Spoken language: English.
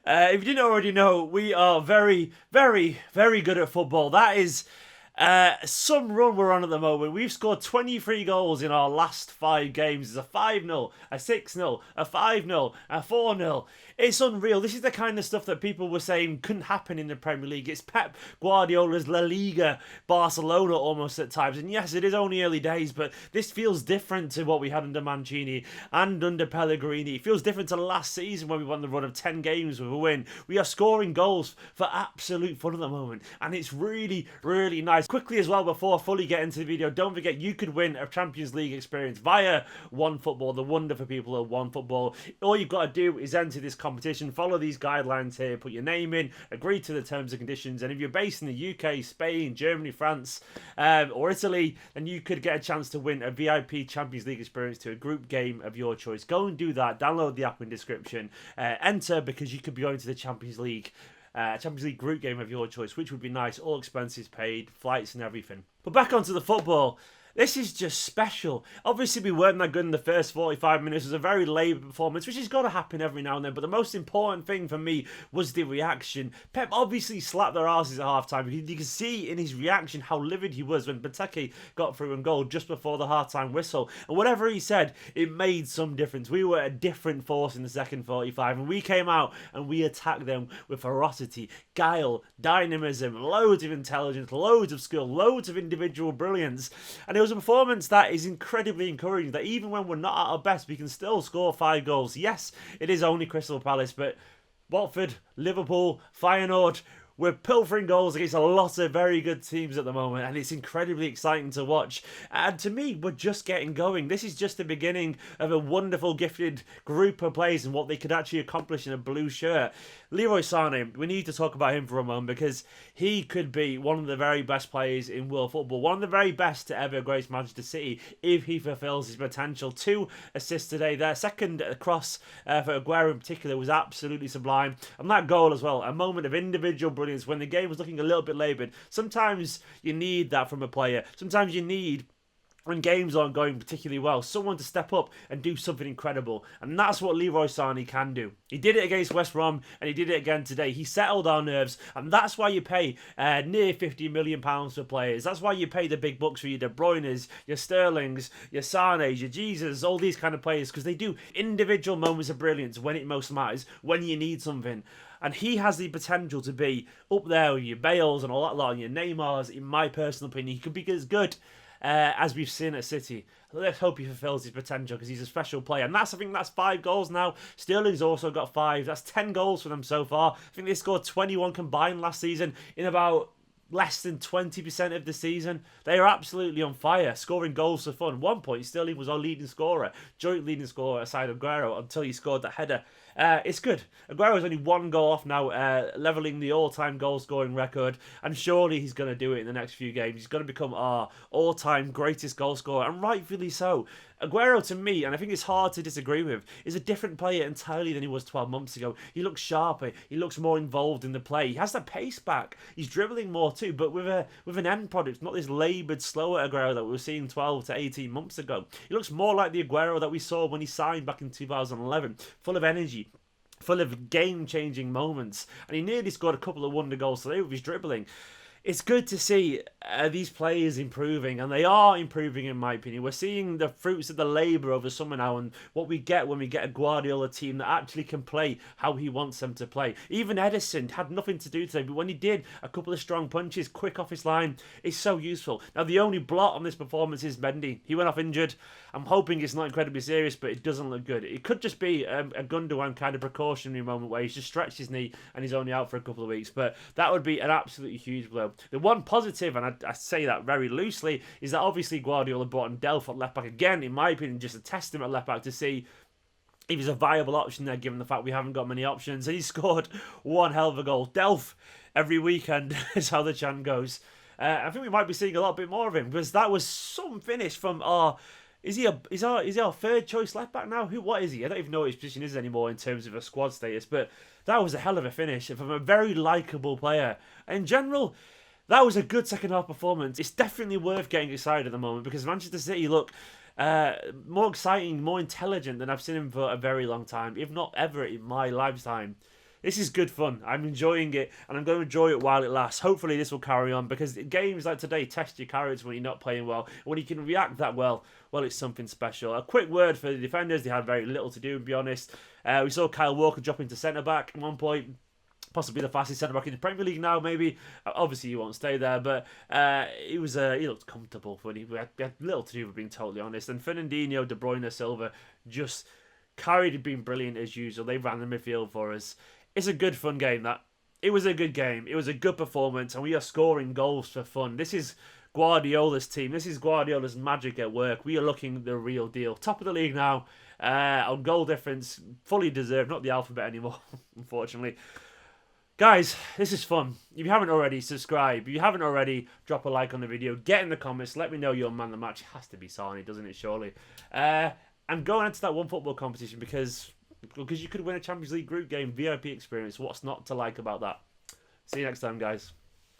If you didn't already know, we are very, very, very good at football. That is some run we're on at the moment. We've scored 23 goals in our last 5 games. It's a 5-0, a 6-0, a 5-0, a 4-0. It's unreal. This is the kind of stuff that people were saying couldn't happen in the Premier League. It's Pep Guardiola's La Liga Barcelona almost at times. And yes, it is only early days, but this feels different to what we had under Mancini and under Pellegrini. It feels different to last season when we won the run of 10 games with a win. We are scoring goals for absolute fun at the moment, and it's really, really nice. Quickly as well, before I fully get into the video, don't forget you could win a Champions League experience via OneFootball, the wonder for people at OneFootball. All you've got to do is enter this competition, follow these guidelines here, put your name in, agree to the terms and conditions, and if you're based in the UK, Spain, Germany, France, or Italy, then you could get a chance to win a VIP Champions League experience to a group game of your choice. Go and do that. Download the app in description. Enter because you could be going to the Champions League group game of your choice, which would be nice. All expenses paid, flights and everything. But back onto the football. This is just special. Obviously, we weren't that good in the first 45 minutes. It was a very laboured performance, which has got to happen every now and then. But the most important thing for me was the reaction. Pep obviously slapped their asses at half-time. You can see in his reaction how livid he was when Benteke got through and goal just before the half-time whistle. And whatever he said, it made some difference. We were a different force in the second 45. And we came out and we attacked them with ferocity, guile, dynamism, loads of intelligence, loads of skill, loads of individual brilliance. And it was a performance that is incredibly encouraging, that even when we're not at our best, we can still score 5 goals. Yes, it is only Crystal Palace, but Watford, Liverpool, Feyenoord, we're pilfering goals against a lot of very good teams at the moment, and it's incredibly exciting to watch. And to me, we're just getting going. This is just the beginning of a wonderful, gifted group of players and what they could actually accomplish in a blue shirt. Leroy Sane, we need to talk about him for a moment because he could be one of the very best players in world football, one of the very best to ever grace Manchester City if he fulfills his potential. 2 assists today. Their second cross for Aguero in particular was absolutely sublime. And that goal as well, a moment of individual brilliance when the game was looking a little bit laboured. Sometimes you need that from a player. Sometimes you need, when games aren't going particularly well, someone to step up and do something incredible. And that's what Leroy Sane can do. He did it against West Brom, and he did it again today. He settled our nerves, and that's why you pay near £50 million for players. That's why you pay the big bucks for your De Bruynes, your Sterlings, your Sanes, your Jesus, all these kind of players, because they do individual moments of brilliance when it most matters, when you need something. And he has the potential to be up there with your Bales and all that lot, and your Neymars, in my personal opinion. He could be as good as we've seen at City. Let's hope he fulfills his potential because he's a special player. And I think that's 5 goals now. Sterling's also got 5. That's 10 goals for them so far. I think they scored 21 combined last season in about less than 20% of the season. They are absolutely on fire, scoring goals for fun. At one point, Sterling was our leading scorer, joint leading scorer aside of Aguero, until he scored that header. It's good. Aguero's only 1 goal off now, levelling the all-time goal-scoring record, and surely he's going to do it in the next few games. He's going to become our all-time greatest goal scorer, and rightfully so. Aguero, to me, and I think it's hard to disagree with, is a different player entirely than he was 12 months ago. He looks sharper. He looks more involved in the play. He has the pace back. He's dribbling more too, but with an end product, not this laboured, slower Aguero that we were seeing 12 to 18 months ago. He looks more like the Aguero that we saw when he signed back in 2011, full of energy, full of game-changing moments, and he nearly scored a couple of wonder goals today with his dribbling. It's good to see these players improving, and they are improving in my opinion. We're seeing the fruits of the labour over summer now, and what we get when we get a Guardiola team that actually can play how he wants them to play. Even Edison had nothing to do today, but when he did, a couple of strong punches, quick off his line, it's so useful. Now the only blot on this performance is Mendy. He went off injured. I'm hoping it's not incredibly serious, but it doesn't look good. It could just be a Gundogan kind of precautionary moment where he's just stretched his knee and he's only out for a couple of weeks, but that would be an absolutely huge blow. The one positive, and I say that very loosely, is that obviously Guardiola brought in Delph at left back again. In my opinion, just a testament at left back to see if he's a viable option there, given the fact we haven't got many options. And he scored one hell of a goal. Delph every weekend is how the chant goes. I think we might be seeing a lot bit more of him, because that was some finish from our. Is he our third choice left back now? What is he? I don't even know what his position is anymore in terms of a squad status. But that was a hell of a finish from a very likeable player. In general, that was a good second half performance. It's definitely worth getting excited at the moment because Manchester City look more exciting, more intelligent than I've seen him for a very long time, if not ever in my lifetime. This is good fun. I'm enjoying it, and I'm going to enjoy it while it lasts. Hopefully, this will carry on, because games like today test your character when you're not playing well. When you can react that well, it's something special. A quick word for the defenders. They had very little to do, to be honest. We saw Kyle Walker drop into centre-back at one point. Possibly the fastest centre back in the Premier League now, maybe. Obviously, he won't stay there, but he looked comfortable. We had little to do, with being totally honest. And Fernandinho, De Bruyne, Silva just carried and been brilliant as usual. They ran the midfield for us. It's a good, fun game. It was a good game. It was a good performance, and we are scoring goals for fun. This is Guardiola's team. This is Guardiola's magic at work. We are looking the real deal. Top of the league now. On goal difference, fully deserved. Not the alphabet anymore, unfortunately. Guys, this is fun. If you haven't already, subscribe. If you haven't already, drop a like on the video. Get in the comments. Let me know your man of the match. It has to be Sane, doesn't it, surely? And go into that one football competition, because you could win a Champions League group game, VIP experience. What's not to like about that? See you next time, guys.